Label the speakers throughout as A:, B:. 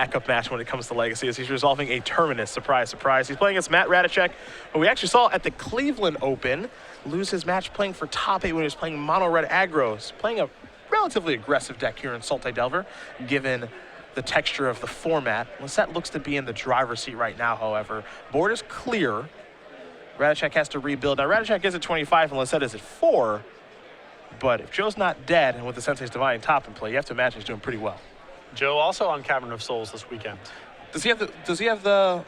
A: backup match when it comes to Legacy, as he's resolving a Terminus. Surprise, surprise. He's playing against Matt Ratajczak, who we actually saw at the Cleveland Open lose his match playing for top 8 when he was playing mono red aggros, playing a relatively aggressive deck here in Salty Delver, given the texture of the format. Lossett looks to be in the driver's seat right now, however. Board is clear. Ratajczak has to rebuild. Now, Ratajczak is at 25 and Lossett is at 4. But if Joe's not dead and with the Sensei's Divine Top in play, you have to imagine he's doing pretty well.
B: Joe also on Cavern of Souls this weekend.
A: Does he have the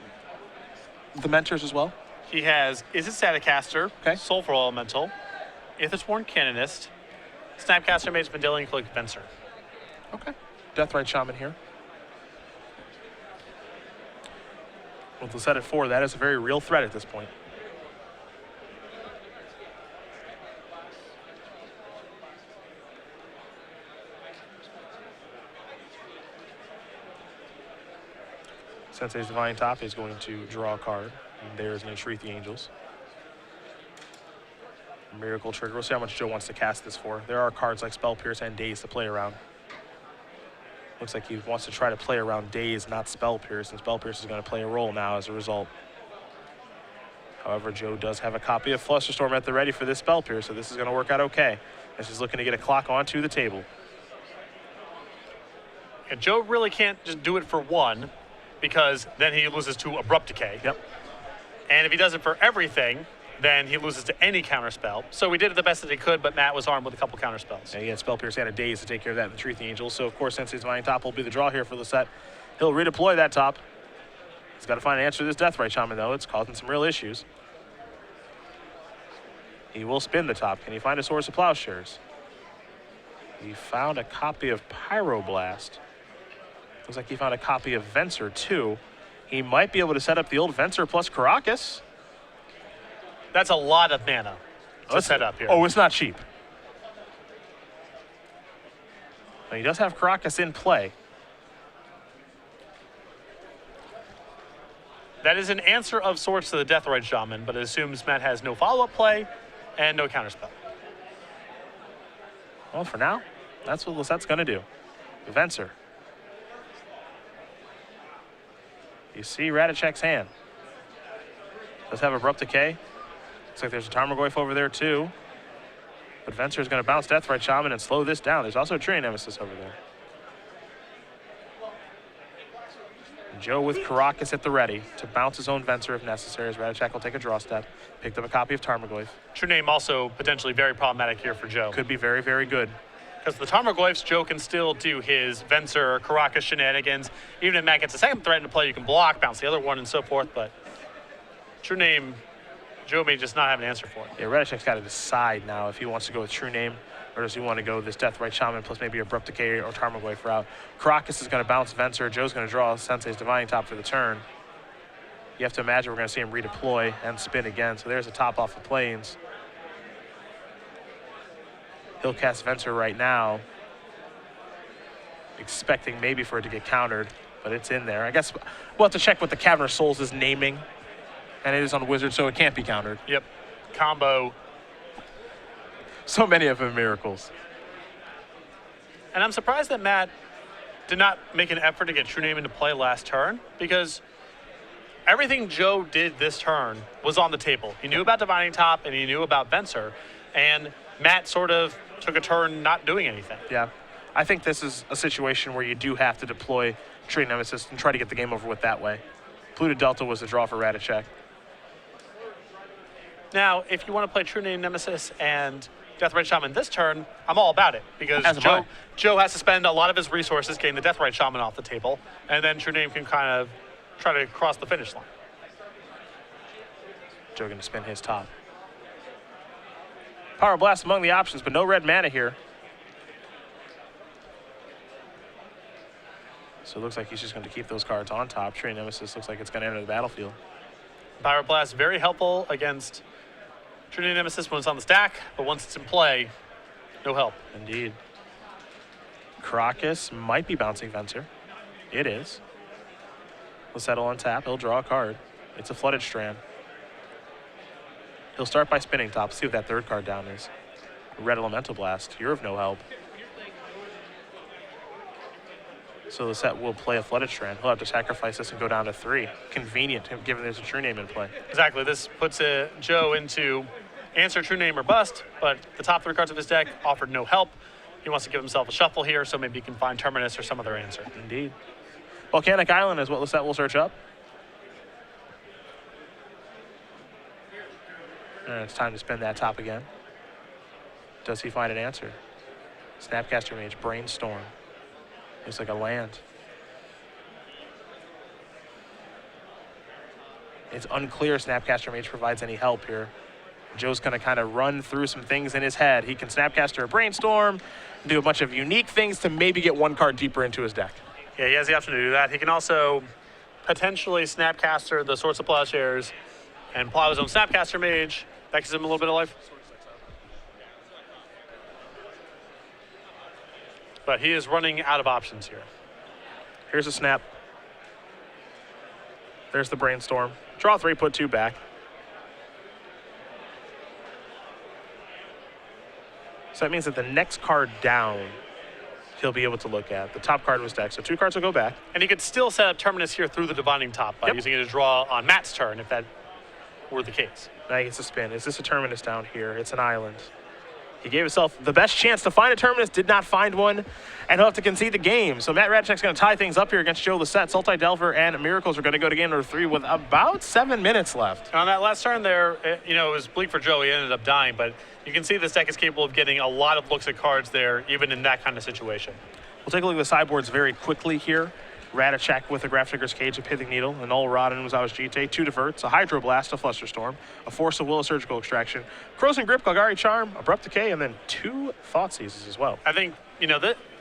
A: mentors as well?
B: He has Is It Staticaster,
A: okay.
B: Soulful Elemental, Aethersworn Canonist, Snapcaster Mage, Vendilion Cloak, Fencer.
A: Okay. Deathrite Shaman here. With Lossett at 4, that is a very real threat at this point. Sensei's Divine Top is going to draw a card. And there's an Entreat the Angels. Miracle Trigger. We'll see how much Joe wants to cast this for. There are cards like Spell Pierce and Daze to play around. Looks like he wants to try to play around Daze, not Spell Pierce, and Spell Pierce is going to play a role now as a result. However, Joe does have a copy of Flusterstorm at the ready for this Spell Pierce, so this is going to work out okay. As he's looking to get a clock onto the table.
B: And Joe really can't just do it for one, because then he loses to Abrupt Decay.
A: Yep.
B: And if he does it for everything, then he loses to any counterspell. So we did it the best that he could, but Matt was armed with a couple counterspells.
A: Yeah, he had Spell Pierce and a Daze to take care of that and Entreat the Angels. So, of course, Sensei's Divine Top will be the draw here for Lossett. He'll redeploy that top. He's got to find an answer to this Deathrite Shaman, though. It's causing some real issues. He will spin the top. Can he find a source of Plowshares? He found a copy of Pyroblast. Looks like he found a copy of Venser, too. He might be able to set up the old Venser plus Caracas.
B: That's a lot of mana to set up here.
A: Oh, it's not cheap. Now, he does have Caracas in play.
B: That is an answer of sorts to the Deathrite Shaman, but it assumes Matt has no follow-up play and no counterspell.
A: Well, for now, that's what Lossett's going to do. Venser. You see Ratajczak's hand. Does have Abrupt Decay. Looks like there's a Tarmogoyf over there too. But Venser is going to bounce Deathrite Shaman and slow this down. There's also a Trinity Nemesis over there. Joe with Caracas at the ready to bounce his own Venser if necessary, as Ratajczak will take a draw step. Picked up a copy of Tarmogoyf.
B: True Name also potentially very problematic here for Joe.
A: Could be very, very good.
B: Because the Tarmogoyfs, Joe can still do his Venser, Caracas shenanigans. Even if Matt gets a second threat into play, you can block, bounce the other one, and so forth. But True Name, Joe may just not have an answer for it.
A: Yeah, Ratajczak's got to decide now if he wants to go with True Name or does he want to go this Deathrite Shaman plus maybe Abrupt Decay or Tarmogoyf route. Caracas is going to bounce Venser. Joe's going to draw Sensei's Divine Top for the turn. You have to imagine we're going to see him redeploy and spin again. So there's a top off the plains. He'll cast Venser right now, expecting maybe for it to get countered, but it's in there. I guess we'll have to check what the Cavern of Souls is naming, and it is on Wizard, so it can't be countered.
B: Yep, combo.
A: So many of them miracles.
B: And I'm surprised that Matt did not make an effort to get True Name into play last turn, because everything Joe did this turn was on the table. He knew about Divining Top, and he knew about Venser, and Matt sort of took a turn not doing anything.
A: Yeah, I think this is a situation where you do have to deploy Trinity Nemesis and try to get the game over with that way. Pluto Delta was the draw for Ratajczak.
B: Now, if you want to play True Name Nemesis and Deathrite Shaman this turn, I'm all about it, because Joe has to spend a lot of his resources getting the Deathrite Shaman off the table, and then True Name can kind of try to cross the finish line.
A: Joe going to spin his top. Power Blast among the options, but no red mana here. So it looks like he's just going to keep those cards on top. Trinity Nemesis looks like it's going to enter the battlefield.
B: Power Blast, very helpful against Trinity Nemesis when it's on the stack, but once it's in play, no help.
A: Indeed. Caracas might be bouncing Venser. It is. He'll settle on tap. He'll draw a card. It's a Flooded Strand. He'll start by spinning top. See what that third card down is. Red Elemental Blast. You're of no help. So the set will play Athletic Strand. He'll have to sacrifice this and go down to 3. Convenient, given there's a true name in play.
B: Exactly. This puts Joe into answer true name or bust, but the top 3 cards of his deck offered no help. He wants to give himself a shuffle here, so maybe he can find Terminus or some other answer.
A: Indeed. Volcanic Island is what Lossett will search up. And it's time to spin that top again. Does he find an answer? Snapcaster Mage, Brainstorm. Looks like a land. It's unclear Snapcaster Mage provides any help here. Joe's going to kind of run through some things in his head. He can Snapcaster a Brainstorm, do a bunch of unique things to maybe get 1 card deeper into his deck.
B: Yeah, he has the option to do that. He can also potentially Snapcaster the Swords of Plowshares and plow his own Snapcaster Mage. That gives him a little bit of life. But he is running out of options here.
A: Here's a snap. There's the Brainstorm. Draw 3, put 2 back. So that means that the next card down, he'll be able to look at. The top card was deck, so 2 cards will go back.
B: And he could still set up Terminus here through the Divining Top by using it to draw on Matt's turn, if that were the case.
A: Now he gets to spin. Is this a Terminus down here? It's an island. He gave himself the best chance to find a Terminus, did not find one, and he'll have to concede the game. So Matt Ratajczak's going to tie things up here against Joe Lossett. Sultai Delver and Miracles are going to go to game number 3 with about 7 minutes left.
B: And on that last turn there, it was bleak for Joe. He ended up dying, but you can see this deck is capable of getting a lot of looks at cards there, even in that kind of situation.
A: We'll take a look at the sideboards very quickly here. Ratajczak with a Grafdigger's Cage, a Pithing Needle, an Null Rod, and Wazawa's Jite, 2 Diverts, a Hydroblast, a Flusterstorm, a Force of Will, a Surgical Extraction, Corrosion Grip, Golgari Charm, Abrupt Decay, and then 2 Thought Seizes as well.
B: I think,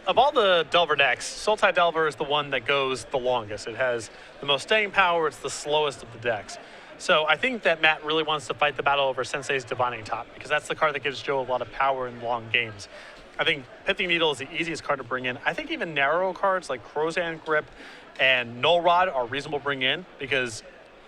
B: of all the Delver decks, Sultai Delver is the one that goes the longest. It has the most staying power. It's the slowest of the decks. So I think that Matt really wants to fight the battle over Sensei's Divining Top, because that's the card that gives Joe a lot of power in long games. I think Pithing Needle is the easiest card to bring in. I think even narrow cards like Corrosion Grip and Null Rod are reasonable to bring in because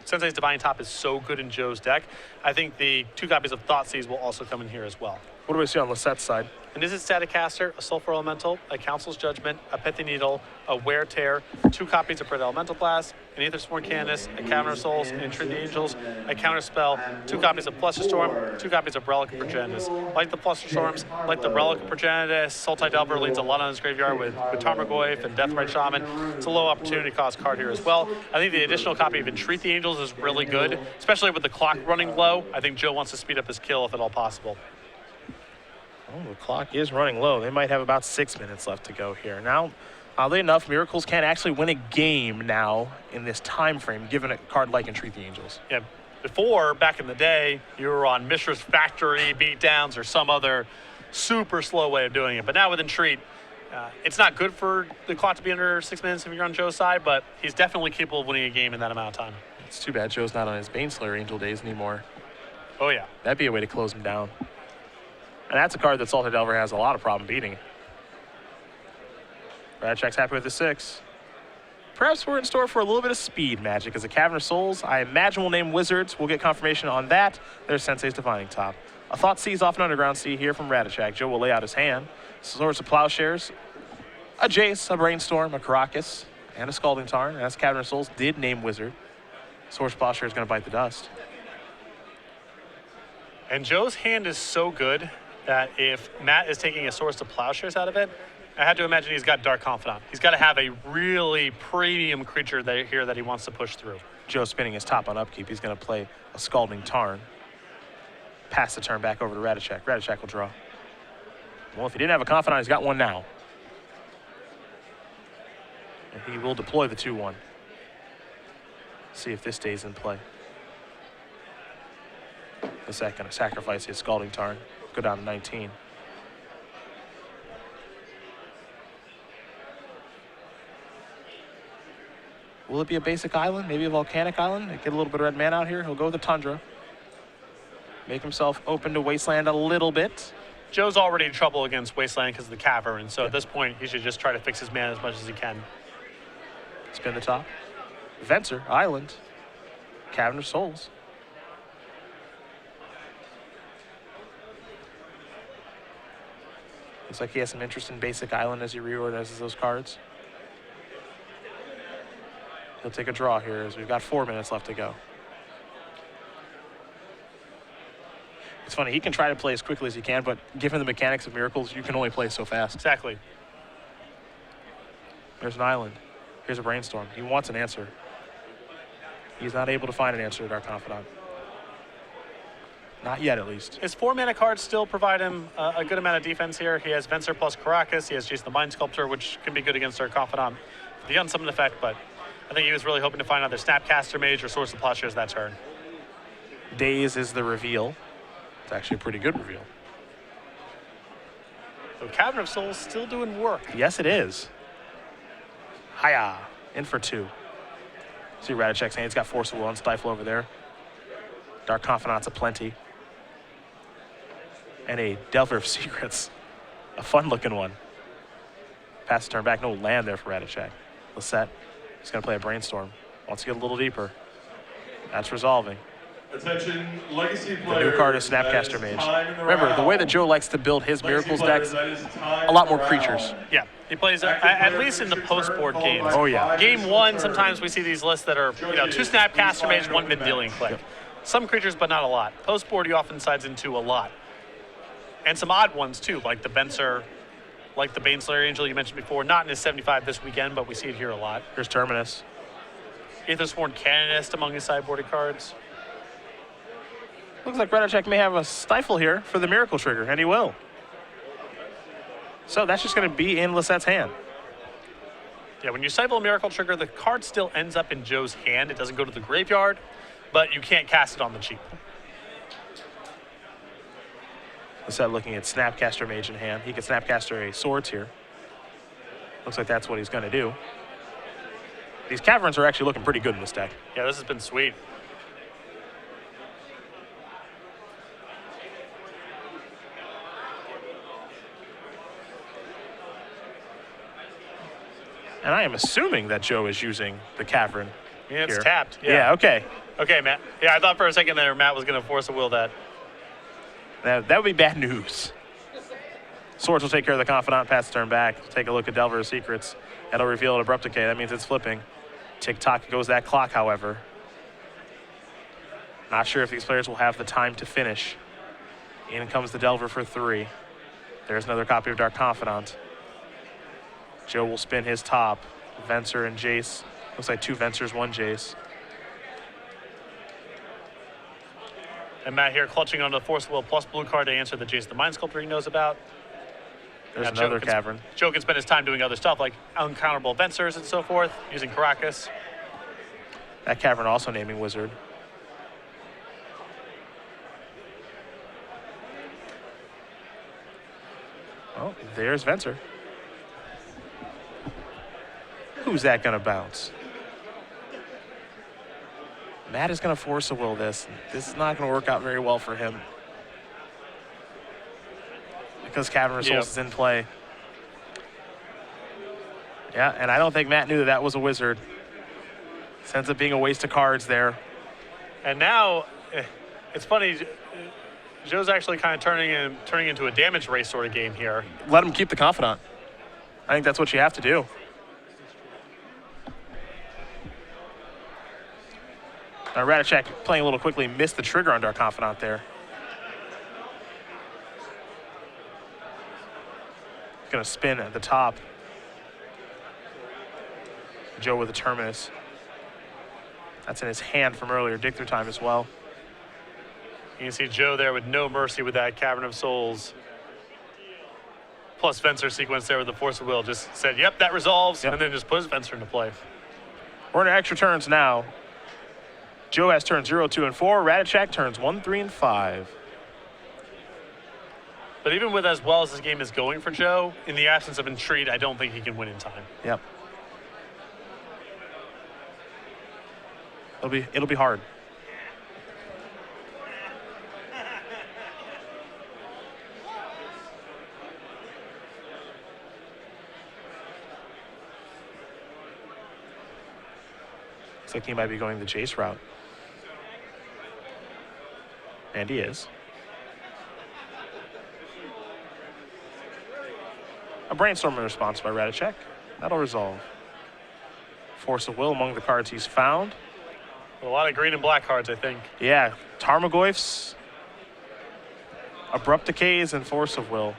B: Sensei's Divining Top is so good in Joe's deck. I think the 2 copies of Thoughtseize will also come in here as well.
A: What do we see on Lossett's side?
B: And this is Static Caster, a Sulfur Elemental, a Council's Judgment, a Pithing Needle, a Wear Tear, 2 copies of Pred Elemental Blast, an Aethersworn Canvas, a Cavern Souls, an Entreat the Angels, a Counter Spell, 2 copies of Flusterstorm, 2 copies of Relic of Progenitus. Like the Flusterstorms, like the Relic of Progenitus, Sultai Delver leans a lot on his graveyard with Tarmogoyf and Deathrite Shaman. It's a low opportunity cost card here as well. I think the additional copy of Entreat the Angels is really good, especially with the clock running low. I think Joe wants to speed up his kill if at all possible.
A: Oh, the clock is running low. They might have about 6 minutes left to go here. Now, oddly enough, Miracles can actually win a game now in this time frame, given a card like Entreat the Angels.
B: Yeah, before, back in the day, you were on Mishra's Factory, Beatdowns, or some other super slow way of doing it. But now with Entreat, it's not good for the clock to be under 6 minutes if you're on Joe's side, but he's definitely capable of winning a game in that amount of time.
A: It's too bad Joe's not on his Baneslayer Angel days anymore.
B: Oh, yeah.
A: That'd be a way to close him down. And that's a card that Sultai Delver has a lot of problem beating. Ratajczak's happy with the 6. Perhaps we're in store for a little bit of speed magic as a Cavern of Souls. I imagine we'll name Wizards. We'll get confirmation on that. There's Sensei's Divining Top. A Thoughtseize off an Underground Sea here from Ratajczak. Joe will lay out his hand. Swords of Plowshares, a Jace, a Brainstorm, a Caracas, and a Scalding Tarn. And that's Cavern of Souls did name Wizard. Swords of Plowshares is going to bite the dust.
B: And Joe's hand is so good that if Matt is taking a Swords to Plowshares out of it, I had to imagine he's got Dark Confidant. He's got to have a really premium creature here that he wants to push through.
A: Joe spinning his top on upkeep. He's going to play a Scalding Tarn. Pass the turn back over to Ratajczak. Ratajczak will draw. Well, if he didn't have a Confidant, he's got one now. And he will deploy the 2-1. See if this stays in play. The second, sacrifice his Scalding Tarn. Go down to 19. Will it be a basic island? Maybe a volcanic island? Get a little bit of red mana out here. He'll go with the Tundra. Make himself open to Wasteland a little bit.
B: Joe's already in trouble against Wasteland because of the Cavern, so at this point, he should just try to fix his mana as much as he can.
A: Spin the top. Venser, Island. Cavern of Souls. Looks like he has some interest in Basic Island as he reorganizes those cards. He'll take a draw here as we've got 4 minutes left to go. It's funny, he can try to play as quickly as he can, but given the mechanics of Miracles, you can only play so fast.
B: Exactly.
A: There's an island. Here's a Brainstorm. He wants an answer. He's not able to find an answer to Dark Confidant. Not yet, at least.
B: His 4-mana cards still provide him a good amount of defense here. He has Venser plus Caracas. He has Jason the Mind Sculptor, which can be good against Dark Confidant. The unsummoned effect, but I think he was really hoping to find either Snapcaster Mage or Source of Plowshares that turn.
A: Daze is the reveal. It's actually a pretty good reveal.
B: So Cavern of Souls still doing work.
A: Yes, it is. Hiya. In for 2. See Ratajczak's hand. He's got Force of Will and Stifle over there. Dark Confidant's aplenty. And a Delver of Secrets. A fun-looking one. Pass the turn back. No land there for Ratajczak. Lossett. He's going to play a Brainstorm. Wants to get a little deeper. That's resolving.
C: Attention, legacy
A: The
C: players.
A: new card is Snapcaster Mage. Remember, the way that Joe likes to build his Miracles decks, a lot more creatures.
B: Yeah, he plays at least in the post-board games.
A: Oh, yeah.
B: Game 1, sometimes we see these lists that are 2 Snapcaster Mage, 1 Vendilion Click.
A: Yep.
B: Some creatures, but not a lot. Post-board, he often sides into a lot. And some odd ones, too, like the Venser, like the Baneslayer Angel you mentioned before. Not in his 75 this weekend, but we see it here a lot.
A: Here's Terminus.
B: Aethersworn Canonist among his sideboarded cards.
A: Looks like Ratajczak may have a Stifle here for the Miracle trigger, and he will. So that's just going to be in Lossett's hand.
B: Yeah, when you Stifle a Miracle trigger, the card still ends up in Joe's hand. It doesn't go to the graveyard, but you can't cast it on the cheap.
A: Lossett looking at Snapcaster Mage in hand. He can Snapcaster a Swords here. Looks like that's what he's going to do. These Caverns are actually looking pretty good in this deck.
B: Yeah, this has been sweet.
A: And I am assuming that Joe is using the Cavern.
B: Yeah, it's
A: here.
B: tapped.
A: Yeah, okay.
B: Okay, Matt. Yeah, I thought for a second there Matt was going to Force of Will that.
A: That would be bad news. Swords will take care of the Confidant, pass the turn back. Take a look at Delver of Secrets. That'll reveal an Abrupt Decay. That means it's flipping. Tick-tock goes that clock, however. Not sure if these players will have the time to finish. In comes the Delver for 3. There's another copy of Dark Confidant. Joe will spin his top. Venser and Jace. Looks like 2 Vensers, 1 Jace.
B: And Matt here clutching onto the Force of Will plus blue card to answer the Jace the Mind Sculptor he knows about.
A: There's
B: Now
A: another Cavern.
B: Joe can spend his time doing other stuff like uncounterable Vensers and so forth, using Caracas.
A: That Cavern also naming Wizard. Oh, there's Venser. Who's that going to bounce? Matt is going to Force a Will this. This is not going to work out very well for him. Because Cavern of Souls is in play. Yeah, and I don't think Matt knew that that was a Wizard. This ends up being a waste of cards there.
B: And now, it's funny, Joe's actually kind of turning into a damage race sort of game here.
A: Let him keep the Confidant. I think that's what you have to do. Now Ratajczak playing a little quickly, missed the trigger on Dark Confidant there. Gonna spin at the top. Joe with a Terminus. That's in his hand from earlier, dig through time as well.
B: You can see Joe there with no mercy with that Cavern of Souls. Plus Venser sequence there with the Force of Will. Just said, yep, that resolves,
A: Yep.
B: and then just put his Venser into play.
A: We're into extra turns now. Joe has turns 0, 2, and 4. Ratajczak turns 1, 3, and 5.
B: But even with as well as this game is going for Joe, in the absence of Entreat, I don't think he can win in time.
A: Yep. It'll be hard. Looks like he might be going the Jace route. And he is. A Brainstorming response by Ratajczak. That'll resolve. Force of Will among the cards he's found.
B: A lot of green and black cards, I think.
A: Yeah, Tarmogoyfs, Abrupt Decays, and Force of Will.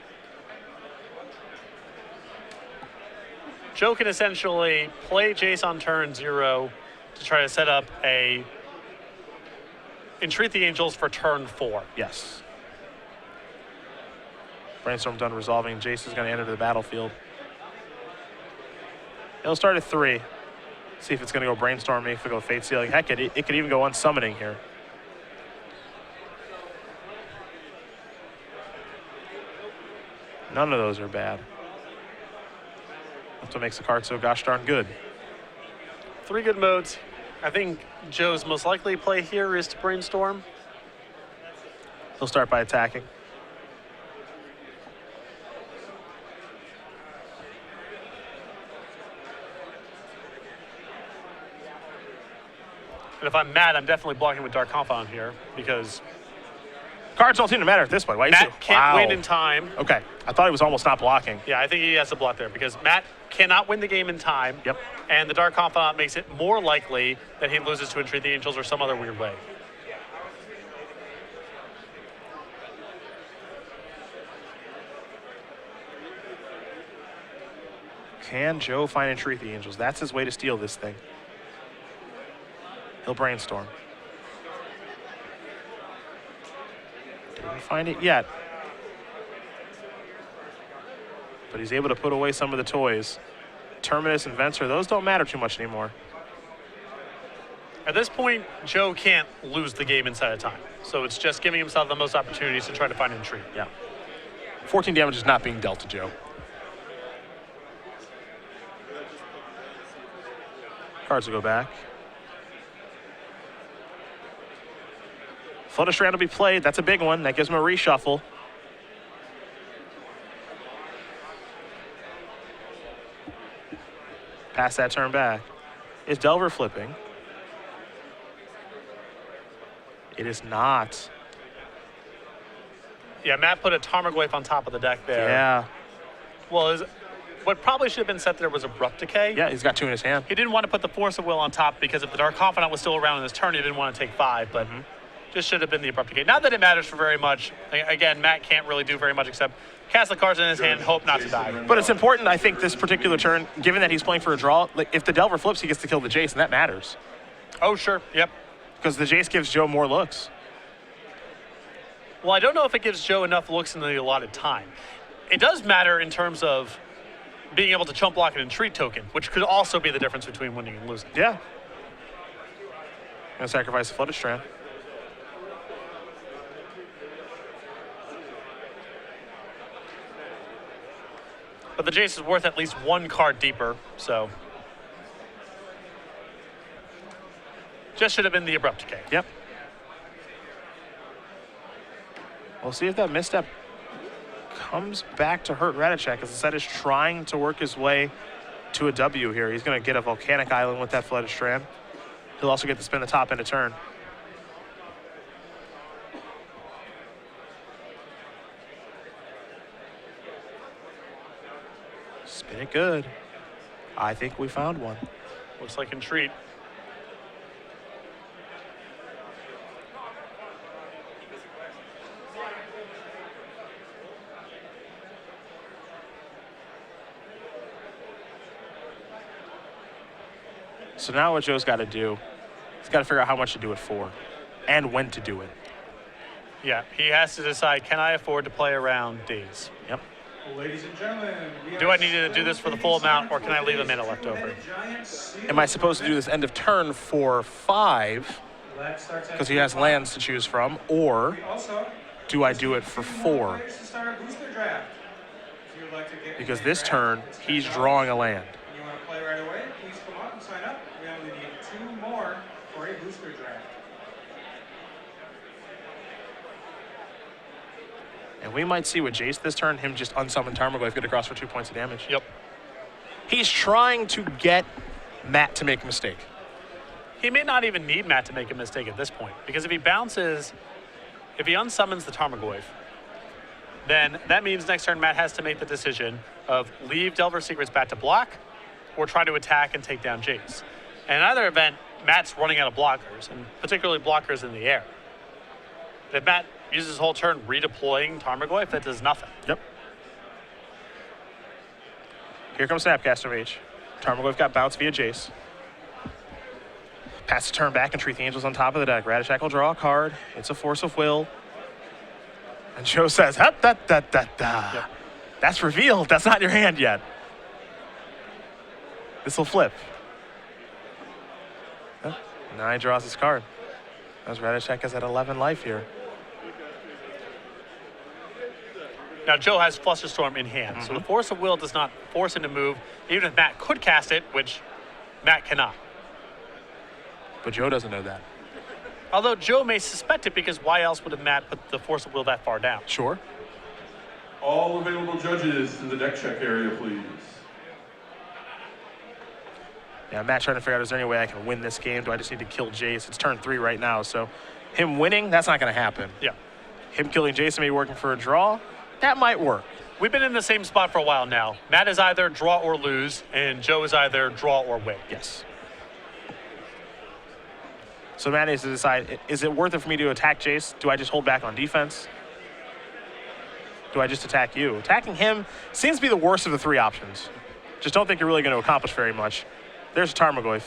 B: Joe can essentially play Jace on turn 0 to try to set up a Entreat the Angels for turn 4.
A: Yes. Brainstorm done resolving. Jace is going to enter the battlefield. He'll start at 3. See if it's going to go Brainstorm, if it go Fate Sealing. Heck, it could even go Unsummoning here. None of those are bad. That's what makes the card so gosh darn good.
B: 3 good modes. I think Joe's most likely play here is to Brainstorm.
A: He'll start by attacking.
B: And if I'm Matt, I'm definitely blocking with Dark Confidant here because
A: Cards don't seem to matter at this point. Why
B: Matt can't win in time.
A: Okay, I thought he was almost not blocking.
B: Yeah, I think he has to block there because Matt cannot win the game in time.
A: Yep.
B: And the Dark Confidant makes it more likely that he loses to Entreat the Angels or some other weird way.
A: Can Joe find Entreat the Angels? That's his way to steal this thing. He'll Brainstorm. Didn't find it yet. But he's able to put away some of the toys. Terminus and Venser, those don't matter too much anymore.
B: At this point, Joe can't lose the game inside of time. So it's just giving himself the most opportunities to try to find Entreat.
A: Yeah. 14 damage is not being dealt to Joe. Cards will go back. Flutter Strand will be played. That's a big one. That gives him a reshuffle. Pass that turn back. Is Delver flipping? It is not.
B: Yeah, Matt put a Tarmogoyf on top of the deck there.
A: Yeah.
B: Well, what probably should have been set there was Abrupt Decay.
A: Yeah, he's got 2 in his hand.
B: He didn't want to put the Force of Will on top because if the Dark Confidant was still around in his turn, he didn't want to take 5, but just should have been the Abrupt Decay. Not that it matters for very much. Again, Matt can't really do very much except cast the cards in his hand, hope not to die.
A: But it's important, I think, this particular turn, given that he's playing for a draw, like if the Delver flips, he gets to kill the Jace, and that matters.
B: Oh, sure. Yep.
A: Because the Jace gives Joe more looks.
B: Well, I don't know if it gives Joe enough looks in the allotted time. It does matter in terms of being able to chump block an Entreat token, which could also be the difference between winning and losing.
A: Yeah. Gonna sacrifice the Flooded Strand.
B: But the Jace is worth at least 1 card deeper, so. Just should have been the Abrupt Decay.
A: Yep. We'll see if that misstep comes back to hurt Ratajczak, as the set is trying to work his way to a W here. He's going to get a Volcanic Island with that Flooded Strand. He'll also get to spin the top end of turn. Spin it good. I think we found one.
B: Looks like Entreat.
A: So now what Joe's got to do, he's got to figure out how much to do it for and when to do it.
B: Yeah, he has to decide, can I afford to play around days?
A: Yep.
C: Ladies and gentlemen,
B: Do I need to do this for the full amount, or can I leave a mana left over?
A: Am I supposed to do this end of turn for 5 because he has lands to choose from, or do I do it for 4? Because this turn, he's drawing a land.
C: You want to play right away? Please come up and sign up. We only need 2 more for a booster draft.
A: And we might see with Jace this turn, him just unsummon Tarmogoyf, get across for 2 points of damage.
B: Yep.
A: He's trying to get Matt to make a mistake.
B: He may not even need Matt to make a mistake at this point, because if he bounces, if he unsummons the Tarmogoyf, then that means next turn Matt has to make the decision of leave Delver Secret's bat to block or try to attack and take down Jace. And in either event, Matt's running out of blockers, and particularly blockers in the air. If Matt uses his whole turn redeploying Tarmogoyf, that does nothing.
A: Yep. Here comes Snapcaster Mage. Tarmogoyf got bounced via Jace. Pass the turn back and treat the Angels on top of the deck. Ratajczak will draw a card. It's a Force of Will. And Joe says, "Hup, da, da, da, da."
B: Yep.
A: That's revealed. That's not in your hand yet. This will flip. Huh? Now he draws his card. As Ratajczak is at 11 life here.
B: Now, Joe has Flusterstorm in hand, so the Force of Will does not force him to move, even if Matt could cast it, which Matt cannot.
A: But Joe doesn't know that.
B: Although Joe may suspect it, because why else would have Matt put the Force of Will that far down?
A: Sure.
D: All available judges to the deck check area, please.
A: Yeah, Matt's trying to figure out, is there any way I can win this game? Do I just need to kill Jace? It's turn 3 right now, so him winning, that's not going to happen.
B: Yeah.
A: Him killing Jason may be working for a draw. That might work.
B: We've been in the same spot for a while now. Matt is either draw or lose, and Joe is either draw or win.
A: Yes. So Matt needs to decide, is it worth it for me to attack Jace? Do I just hold back on defense? Do I just attack you? Attacking him seems to be the worst of the 3 options. Just don't think you're really going to accomplish very much. There's Tarmogoyf.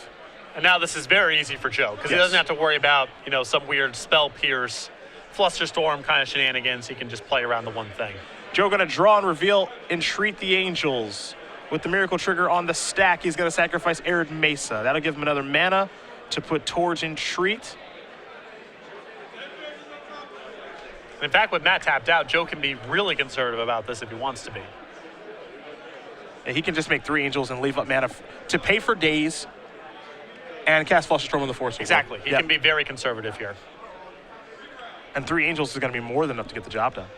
B: And now this is very easy for Joe, because he
A: Yes.
B: doesn't have to worry about, some weird spell pierce, Flusterstorm kind of shenanigans. He can just play around the one thing.
A: Joe going to draw and reveal Entreat the Angels. With the Miracle Trigger on the stack, he's going to sacrifice Arid Mesa. That'll give him another mana to put towards Entreat.
B: In fact, with Matt tapped out, Joe can be really conservative about this if he wants to be.
A: And he can just make 3 Angels and leave up mana to pay for days and cast Flusterstorm on the Force.
B: Exactly. He
A: Yep.
B: can be very conservative here.
A: And 3 Angels is going to be more than enough to get the job done.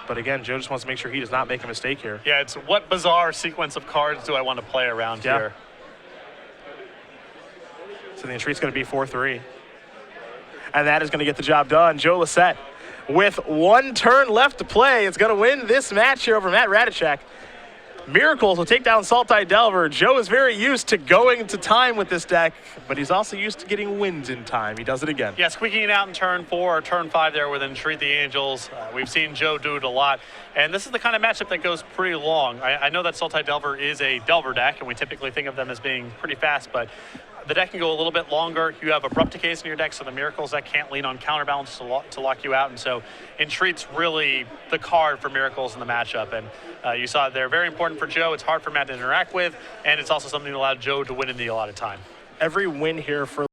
A: But again, Joe just wants to make sure he does not make a mistake here.
B: Yeah, it's what bizarre sequence of cards do I want to play around
A: Yeah.
B: here?
A: So the Entreat's going to be 4-3. And that is going to get the job done. Joe Lossett, with 1 turn left to play, is going to win this match here over Matt Ratajczak. Miracles will take down Saltide Delver. Joe is very used to going to time with this deck, but he's also used to getting wins in time. He does it again.
B: Yeah, squeaking it out in turn 4 or turn 5 there with Entreat the Angels. We've seen Joe do it a lot. And this is the kind of matchup that goes pretty long. I know that Saltide Delver is a Delver deck, and we typically think of them as being pretty fast, but the deck can go a little bit longer. You have Abrupt Decays in your deck, so the Miracles that can't lean on Counterbalance to lock you out. And so Entreat's really the card for Miracles in the matchup. And you saw it there. Very important for Joe. It's hard for Matt to interact with, and it's also something that allowed Joe to win in the allotted time.
A: Every win here for